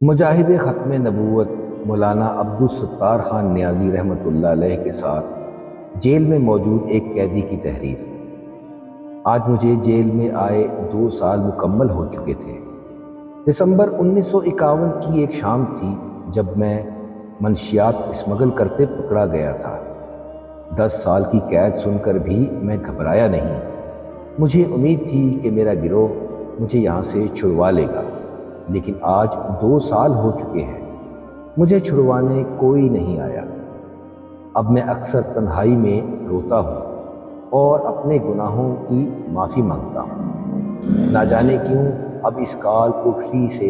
مجاہد ختم نبوت مولانا عبدالستار خان نیازی رحمۃ اللہ علیہ کے ساتھ جیل میں موجود ایک قیدی کی تحریر۔ آج مجھے جیل میں آئے 2 سال مکمل ہو چکے تھے۔ دسمبر 1951 کی ایک شام تھی جب میں منشیات اسمگل کرتے پکڑا گیا تھا۔ 10 سال کی قید سن کر بھی میں گھبرایا نہیں۔ مجھے امید تھی کہ میرا گروہ مجھے یہاں سے چھڑوا لے گا، لیکن آج 2 سال ہو چکے ہیں، مجھے چھڑوانے کوئی نہیں آیا۔ اب میں اکثر تنہائی میں روتا ہوں اور اپنے گناہوں کی معافی مانگتا ہوں۔ نہ جانے کیوں اب اس کال کوٹری سے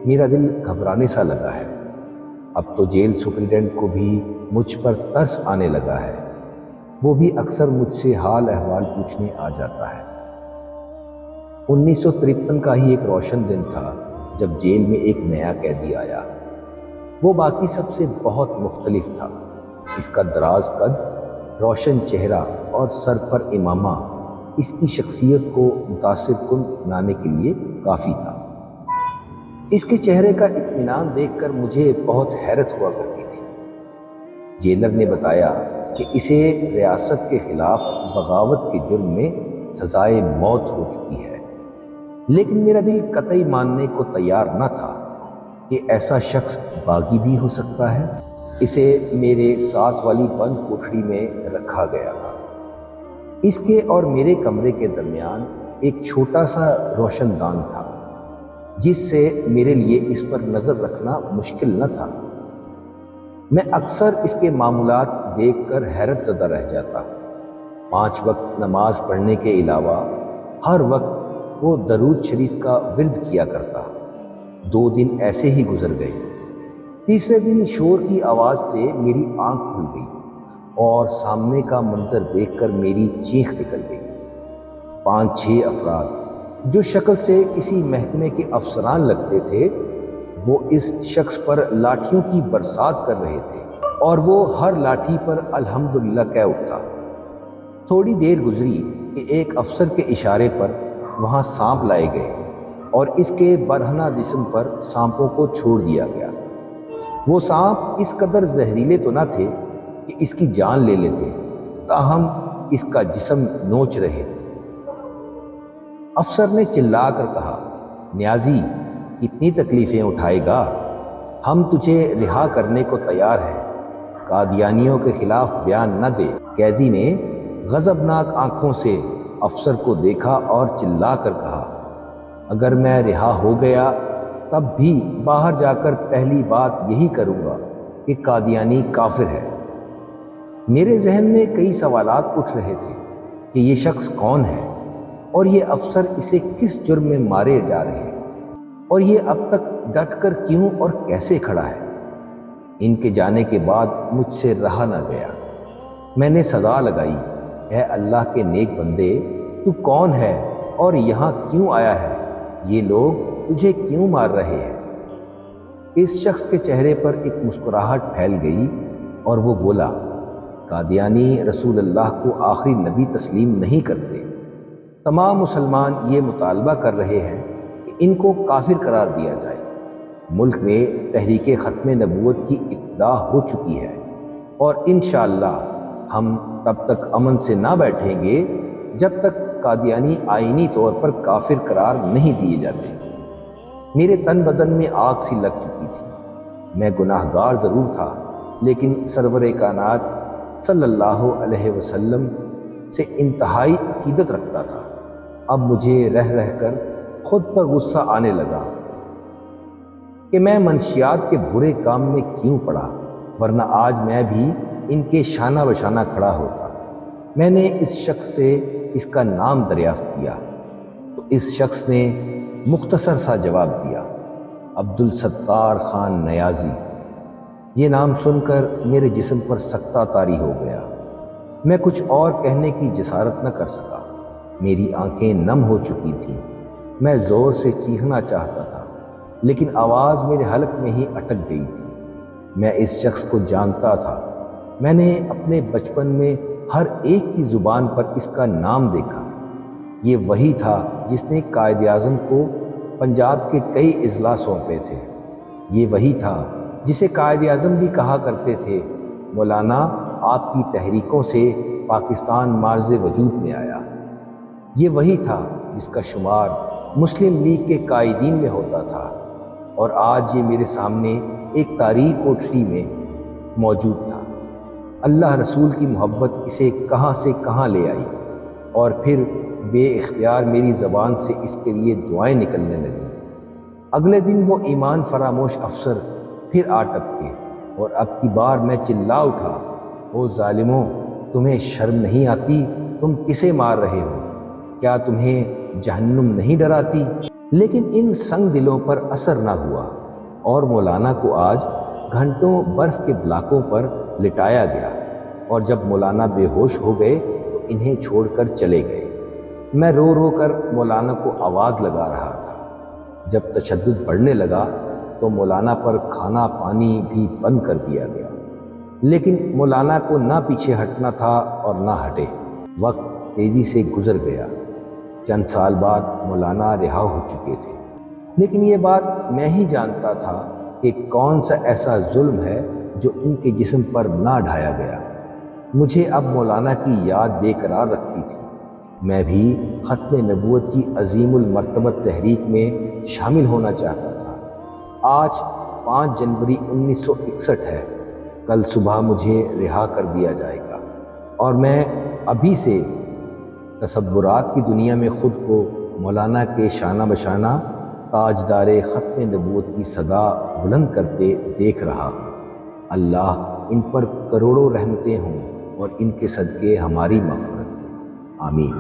میرا دل گھبرانے سا لگا ہے۔ اب تو جیل سپرنٹینڈنٹ کو بھی مجھ پر ترس آنے لگا ہے۔ وہ بھی اکثر مجھ سے حال احوال پوچھنے آ جاتا ہے۔ 1953 کا ہی ایک روشن دن تھا جب جیل میں ایک نیا قیدی آیا۔ وہ باقی سب سے بہت مختلف تھا۔ اس کا دراز قد، روشن چہرہ اور سر پر امامہ اس کی شخصیت کو متاثر کن بنانے کے لیے کافی تھا۔ اس کے چہرے کا اطمینان دیکھ کر مجھے بہت حیرت ہوا کرتی تھی۔ جیلر نے بتایا کہ اسے ریاست کے خلاف بغاوت کے جرم میں سزائے موت ہو چکی ہے، لیکن میرا دل قطعی ماننے کو تیار نہ تھا کہ ایسا شخص باغی بھی ہو سکتا ہے۔ اسے میرے ساتھ والی بند کوٹری میں رکھا گیا تھا۔ اس کے اور میرے کمرے کے درمیان ایک چھوٹا سا روشن دان تھا، جس سے میرے لیے اس پر نظر رکھنا مشکل نہ تھا۔ میں اکثر اس کے معمولات دیکھ کر حیرت زدہ رہ جاتا۔ 5 وقت نماز پڑھنے کے علاوہ ہر وقت وہ درود شریف کا ورد کیا کرتا۔ 2 دن ایسے ہی گزر گئے۔ تیسرے دن شور کی آواز سے میری آنکھ کھل گئی اور سامنے کا منظر دیکھ کر میری چیخ نکل گئی۔ 5-6 افراد جو شکل سے کسی محکمے کے افسران لگتے تھے، وہ اس شخص پر لاٹھیوں کی برسات کر رہے تھے اور وہ ہر لاٹھی پر الحمدللہ کہہ اٹھا۔ تھوڑی دیر گزری کہ ایک افسر کے اشارے پر وہاں سانپ لائے گئے اور اس کے برہنہ جسم پر سانپوں کو چھوڑ دیا گیا۔ وہ سانپ اس قدر زہریلے تو نہ تھے کہ اس کی جان لے لیتے، تاہم اس کا جسم نوچ رہے تھے۔ افسر نے چلا کر کہا، نیازی کتنی تکلیفیں اٹھائے گا؟ ہم تجھے رہا کرنے کو تیار ہیں، قادیانیوں کے خلاف بیان نہ دے۔ قیدی نے غضبناک آنکھوں سے افسر کو دیکھا اور چلا کر کہا، اگر میں رہا ہو گیا تب بھی باہر جا کر پہلی بات یہی کروں گا کہ قادیانی کافر ہے۔ میرے ذہن میں کئی سوالات اٹھ رہے تھے کہ یہ شخص کون ہے اور یہ افسر اسے کس جرم میں مارے جا رہے ہیں، اور یہ اب تک ڈٹ کر کیوں اور کیسے کھڑا ہے۔ ان کے جانے کے بعد مجھ سے رہا نہ گیا۔ میں نے صدا لگائی، اے اللہ کے نیک بندے، تو کون ہے اور یہاں کیوں آیا ہے؟ یہ لوگ تجھے کیوں مار رہے ہیں؟ اس شخص کے چہرے پر ایک مسکراہٹ پھیل گئی اور وہ بولا، قادیانی رسول اللہ کو آخری نبی تسلیم نہیں کرتے۔ تمام مسلمان یہ مطالبہ کر رہے ہیں کہ ان کو کافر قرار دیا جائے۔ ملک میں تحریک ختم نبوت کی ابتدا ہو چکی ہے اور انشاءاللہ ہم تب تک امن سے نہ بیٹھیں گے جب تک قادیانی آئینی طور پر کافر قرار نہیں دیے جاتے۔ میرے تن بدن میں آگ سی لگ چکی تھی۔ میں گناہ گار ضرور تھا، لیکن سرور کائنات صلی اللہ علیہ وسلم سے انتہائی عقیدت رکھتا تھا۔ اب مجھے رہ رہ کر خود پر غصہ آنے لگا کہ میں منشیات کے برے کام میں کیوں پڑا، ورنہ آج میں بھی ان کے شانہ بشانہ کھڑا ہوتا۔ میں نے اس شخص سے اس کا نام دریافت کیا تو اس شخص نے مختصر سا جواب دیا، عبدالستار خان نیازی۔ یہ نام سن کر میرے جسم پر سکتہ طاری ہو گیا۔ میں کچھ اور کہنے کی جسارت نہ کر سکا۔ میری آنکھیں نم ہو چکی تھیں۔ میں زور سے چیخنا چاہتا تھا، لیکن آواز میرے حلق میں ہی اٹک گئی تھی۔ میں اس شخص کو جانتا تھا۔ میں نے اپنے بچپن میں ہر ایک کی زبان پر اس کا نام دیکھا۔ یہ وہی تھا جس نے قائد اعظم کو پنجاب کے کئی اضلاع سونپے تھے۔ یہ وہی تھا جسے قائد اعظم بھی کہا کرتے تھے، مولانا آپ کی تحریکوں سے پاکستان معرض وجود میں آیا۔ یہ وہی تھا جس کا شمار مسلم لیگ کے قائدین میں ہوتا تھا، اور آج یہ میرے سامنے ایک تاریک کوٹھری میں موجود تھا۔ اللہ رسول کی محبت اسے کہاں سے کہاں لے آئی، اور پھر بے اختیار میری زبان سے اس کے لیے دعائیں نکلنے لگیں۔ اگلے دن وہ ایمان فراموش افسر پھر آ ٹپکے، اور اب کی بار میں چلا اٹھا، او ظالموں، تمہیں شرم نہیں آتی؟ تم کسے مار رہے ہو؟ کیا تمہیں جہنم نہیں ڈراتی؟ لیکن ان سنگ دلوں پر اثر نہ ہوا، اور مولانا کو آج گھنٹوں برف کے بلاکوں پر لٹایا گیا، اور جب مولانا بے ہوش ہو گئے تو انہیں چھوڑ کر چلے گئے۔ میں رو رو کر مولانا کو آواز لگا رہا تھا۔ جب تشدد بڑھنے لگا تو مولانا پر کھانا پانی بھی بند کر دیا گیا، لیکن مولانا کو نہ پیچھے ہٹنا تھا اور نہ ہٹے۔ وقت تیزی سے گزر گیا۔ چند سال بعد مولانا رہا ہو چکے تھے، لیکن یہ بات میں ہی جانتا تھا کہ کون سا ایسا ظلم ہے جو ان کے جسم پر نہ ڈھایا گیا۔ مجھے اب مولانا کی یاد بے قرار رکھتی تھی۔ میں بھی ختم نبوت کی عظیم المرتبت تحریک میں شامل ہونا چاہتا تھا۔ آج 5 جنوری 1961 ہے۔ کل صبح مجھے رہا کر دیا جائے گا، اور میں ابھی سے تصورات کی دنیا میں خود کو مولانا کے شانہ بشانہ تاجدار ختم نبوت کی صدا بلند کرتے دیکھ رہا ہوں۔ اللہ ان پر کروڑوں رحمتیں ہوں اور ان کے صدقے ہماری مغفرت ہو۔ آمین۔